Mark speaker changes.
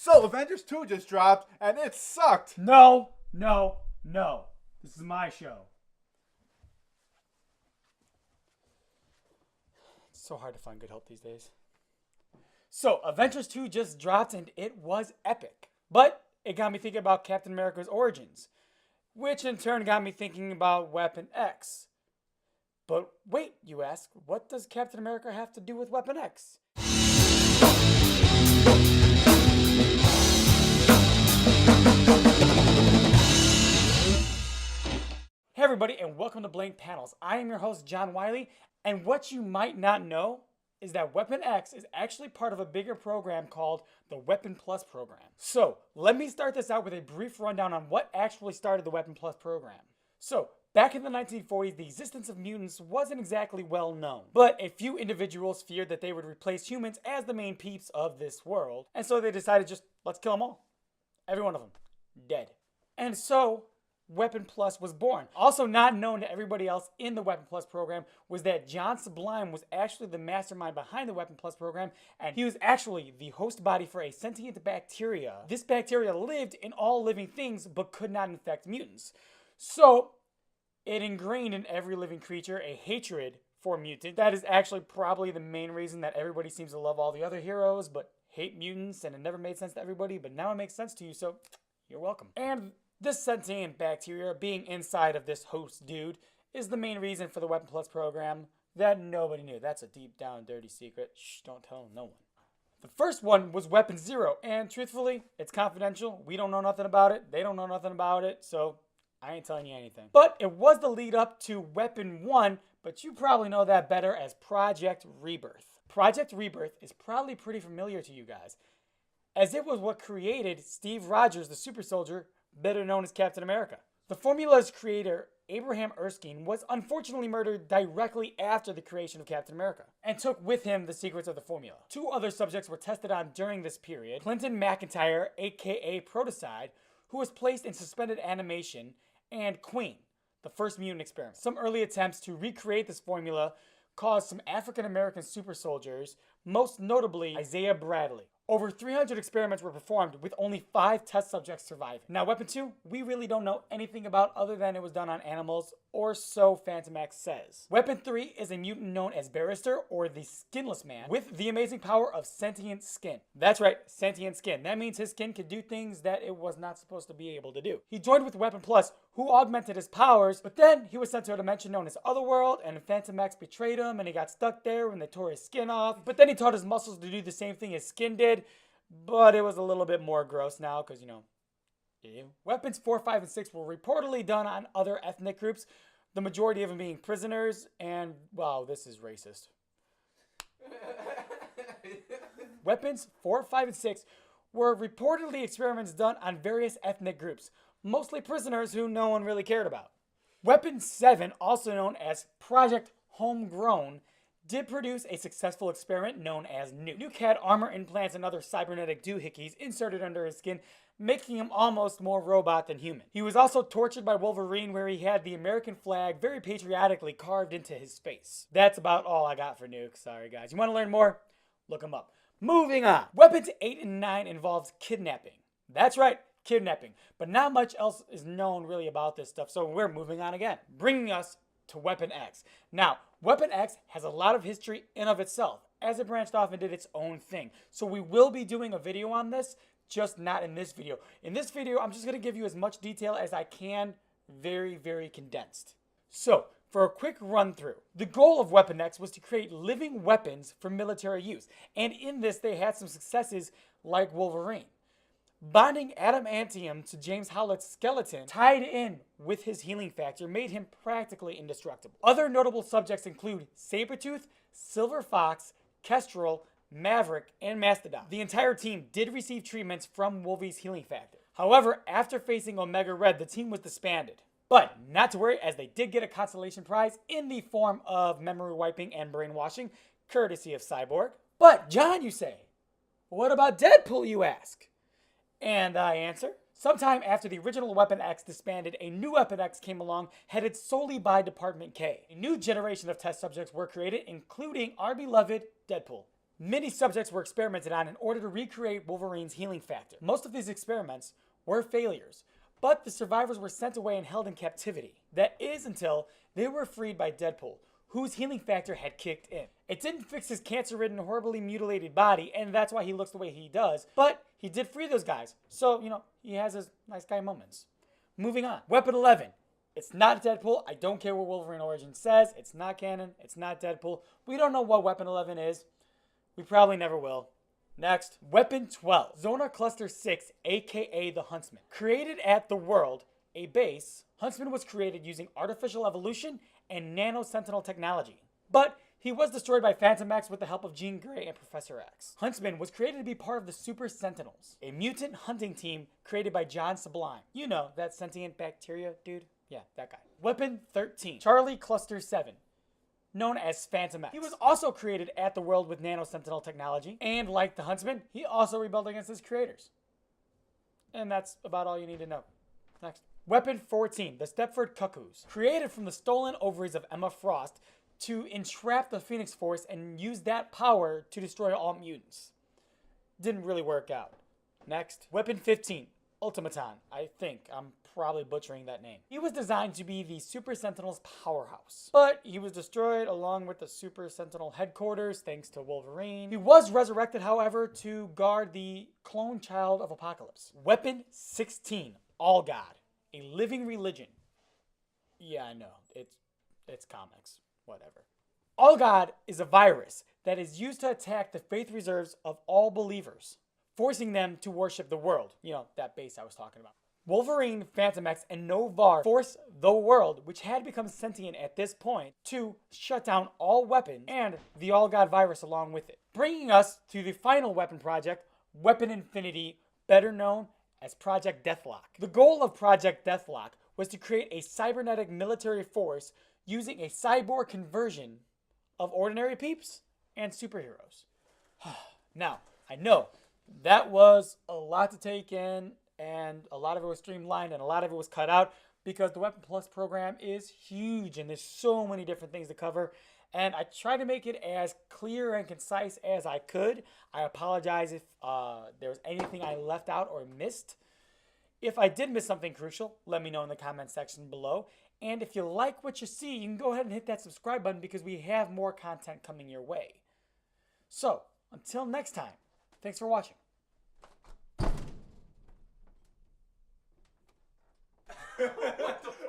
Speaker 1: So, Avengers 2 just dropped, and it sucked.
Speaker 2: No, no, no. This is my show. It's so hard to find good help these days. So, Avengers 2 just dropped, and it was epic. But it got me thinking about Captain America's origins, which in turn got me thinking about Weapon X. But wait, you ask, what does Captain America have to do with Weapon X? Hey everybody, and welcome to Blank Panels. I am your host, John Wiley, and what you might not know is that Weapon X is actually part of a bigger program called the Weapon Plus program. So, let me start this out with a brief rundown on what actually started the Weapon Plus program. So, back in the 1940s, the existence of mutants wasn't exactly well known, but a few individuals feared that they would replace humans as the main peeps of this world, and so they decided just, let's kill them all. Every one of them. Dead. And so, Weapon Plus was born. Also not known to everybody else in the Weapon Plus program was that John Sublime was actually the mastermind behind the Weapon Plus program, and he was actually the host body for a sentient bacteria. This bacteria lived in all living things but could not infect mutants. So it ingrained in every living creature a hatred for mutants. That is actually probably the main reason that everybody seems to love all the other heroes but hate mutants, and it never made sense to everybody, but now it makes sense to you, so you're welcome. And this sentient bacteria being inside of this host dude is the main reason for the Weapon Plus program that nobody knew. That's a deep down dirty secret. Shh, don't tell no one. The first one was Weapon Zero, and truthfully, it's confidential. We don't know nothing about it. They don't know nothing about it, so I ain't telling you anything. But it was the lead up to Weapon 1, but you probably know that better as Project Rebirth. Project Rebirth is probably pretty familiar to you guys, as it was what created Steve Rogers, the super soldier, better known as Captain America. The formula's creator, Abraham Erskine, was unfortunately murdered directly after the creation of Captain America, and took with him the secrets of the formula. Two other subjects were tested on during this period: Clinton McIntyre, aka Protocide, who was placed in suspended animation, and Queen, the first mutant experiment. Some early attempts to recreate this formula caused some African American super soldiers, most notably Isaiah Bradley. Over 300 experiments were performed with only 5 test subjects surviving. Now, Weapon 2, we really don't know anything about other than it was done on animals, or so Phantom X says. Weapon 3 is a mutant known as Barrister, or the Skinless Man, with the amazing power of sentient skin. That's right, sentient skin. That means his skin could do things that it was not supposed to be able to do. He joined with Weapon Plus, who augmented his powers, but then he was sent to a dimension known as Otherworld, and Phantom X betrayed him, and he got stuck there when they tore his skin off. But then he taught his muscles to do the same thing his skin did, but it was a little bit more gross now, because, Weapons 4, 5, and 6 were reportedly done on other ethnic groups, the majority of them being prisoners, and, wow, this is racist. Weapons 4, 5, and 6 were reportedly experiments done on various ethnic groups, mostly prisoners who no one really cared about. Weapon 7, also known as Project Homegrown, did produce a successful experiment known as Nuke. Nuke had armor implants and other cybernetic doohickeys inserted under his skin, making him almost more robot than human. He was also tortured by Wolverine, where he had the American flag very patriotically carved into his face. That's about all I got for Nuke. Sorry guys. You want to learn more? Look him up. Moving on. Weapons 8 and 9 involves kidnapping. That's right, kidnapping. But not much else is known really about this stuff, so we're moving on again, bringing us to Weapon X. Now, Weapon X has a lot of history in of itself, as it branched off and did its own thing. So we will be doing a video on this, just not in this video. In this video, I'm just going to give you as much detail as I can, very, very condensed. So, for a quick run through, the goal of Weapon X was to create living weapons for military use, and in this they had some successes like Wolverine. Bonding adamantium to James Howlett's skeleton, tied in with his healing factor, made him practically indestructible. Other notable subjects include Sabretooth, Silver Fox, Kestrel, Maverick, and Mastodon. The entire team did receive treatments from Wolvie's healing factor. However, after facing Omega Red, the team was disbanded. But not to worry, as they did get a consolation prize in the form of memory wiping and brainwashing, courtesy of Cyborg. But John, you say, what about Deadpool, you ask? And I answer, sometime after the original Weapon X disbanded, a new Weapon X came along, headed solely by Department K. A new generation of test subjects were created, including our beloved Deadpool. Many subjects were experimented on in order to recreate Wolverine's healing factor. Most of these experiments were failures, but the survivors were sent away and held in captivity. That is until they were freed by Deadpool, whose healing factor had kicked in. It didn't fix his cancer-ridden, horribly mutilated body, and that's why he looks the way he does, but he did free those guys. So, he has his nice guy moments. Moving on. Weapon 11. It's not Deadpool. I don't care what Wolverine Origins says. It's not canon. It's not Deadpool. We don't know what Weapon 11 is. We probably never will. Next. Weapon 12. Zona Cluster 6, aka the Huntsman. Created at the World, a base, Huntsman was created using artificial evolution and nano-sentinel technology. But he was destroyed by Phantom X with the help of Jean Grey and Professor X. Huntsman was created to be part of the Super Sentinels, a mutant hunting team created by John Sublime. You know, that sentient bacteria dude? Yeah, that guy. Weapon 13. Charlie Cluster 7, known as Phantom X. He was also created at the World with nano-sentinel technology, and like the Huntsman, he also rebelled against his creators. And that's about all you need to know. Next. Weapon 14, the Stepford Cuckoos. Created from the stolen ovaries of Emma Frost to entrap the Phoenix Force and use that power to destroy all mutants. Didn't really work out. Next. Weapon 15, Ultimaton. I think. I'm probably butchering that name. He was designed to be the Super Sentinel's powerhouse, but he was destroyed along with the Super Sentinel headquarters thanks to Wolverine. He was resurrected, however, to guard the clone child of Apocalypse. Weapon 16, All God. A living religion. Yeah, I know. It's comics. Whatever. All God is a virus that is used to attack the faith reserves of all believers, forcing them to worship the world. You know, that base I was talking about. Wolverine, Phantom X, and Novar force the world, which had become sentient at this point, to shut down all weapons and the All God virus along with it. Bringing us to the final weapon project, Weapon Infinity, better known as Project Deathlock. The goal of Project Deathlock was to create a cybernetic military force using a cyborg conversion of ordinary peeps and superheroes. Now, I know that was a lot to take in, and a lot of it was streamlined and a lot of it was cut out because the Weapon Plus program is huge and there's so many different things to cover. And I tried to make it as clear and concise as I could. I apologize if there was anything I left out or missed. If I did miss something crucial, let me know in the comment section below. And if you like what you see, you can go ahead and hit that subscribe button because we have more content coming your way. So, until next time, thanks for watching.
Speaker 1: What the fuck?